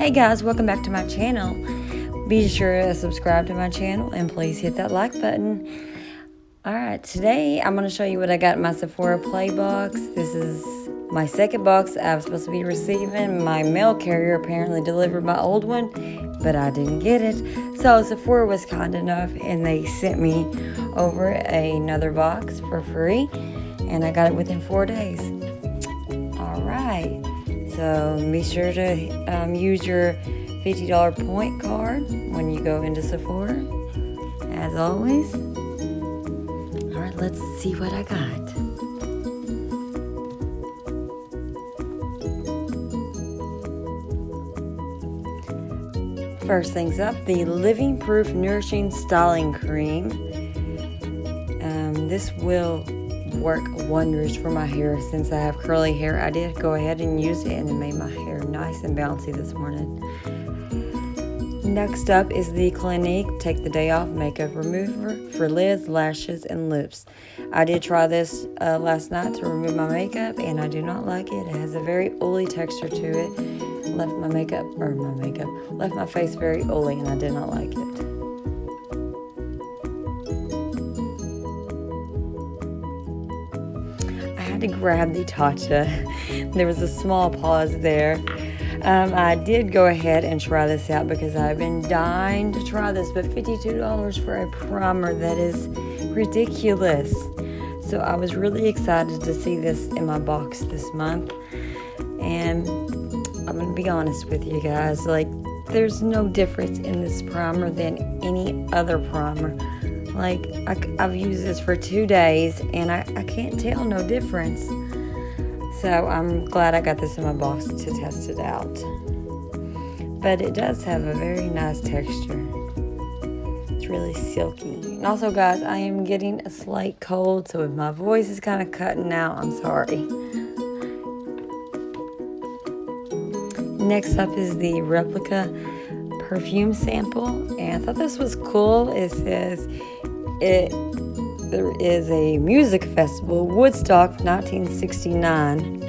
Hey guys, welcome back to my channel. Be sure to subscribe to my channel and please hit that like button. Alright, today I'm going to show you what I got in my Sephora Play box. This is my second box I was supposed to be receiving. My mail carrier apparently delivered my old one, but I didn't get it. So Sephora was kind enough and they sent me over another box for free, and I got it within 4 days. Alright, so be sure to use your $50 point card when you go into Sephora, as always. Alright, let's see what I got. First things up, the Living Proof Nourishing Styling Cream. This will work wonders for my hair since I have curly hair. I did go ahead and use it and it made my hair nice and bouncy this morning. Next up is the Clinique Take the Day Off Makeup Remover for lids, lashes, and lips. I did try this last night to remove my makeup and I do not like it. It has a very oily texture to it. Left my face very oily and I did not like it. I had to grab the Tatcha. There was a small pause there. I did go ahead and try this out because I've been dying to try this, but $52 for a primer, that is ridiculous. So I was really excited to see this in my box this month, and I'm going to be honest with you guys, like, there's no difference in this primer than any other primer. Like, I've used this for 2 days and I can't tell no difference. So I'm glad I got this in my box to test it out. But it does have a very nice texture. It's really silky. And also guys, I am getting a slight cold, so if my voice is kind of cutting out, I'm sorry. Next up is the Replica perfume sample, and I thought this was cool. It says there is a music festival, Woodstock 1969.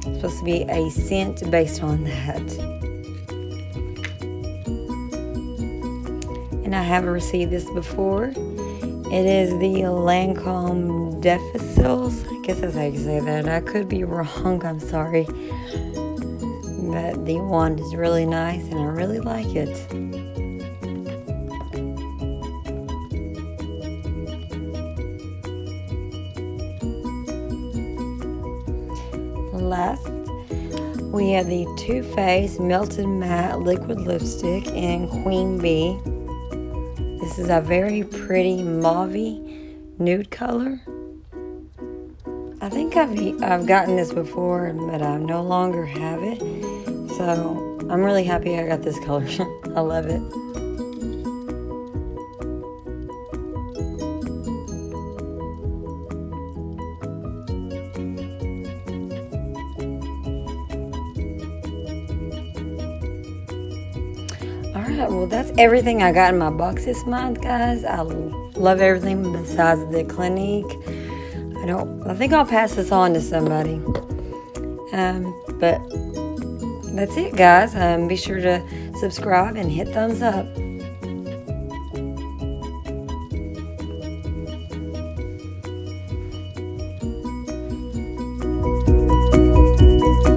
It's supposed to be a scent based on that. And I have received this before. It is the Lancome Difficils. I guess that's how you say that. I could be wrong, I'm sorry. But the wand is really nice and I really like it. Last, we have the Too Faced Melted Matte Liquid Lipstick in Queen Bee. This is a very pretty mauve-y nude color. I think I've gotten this before, but I no longer have it. So I'm really happy I got this color. I love it. Alright, well that's everything I got in my box this month, guys. I love everything besides the Clinique. I think I'll pass this on to somebody. But that's it, guys. Be sure to subscribe and hit thumbs up.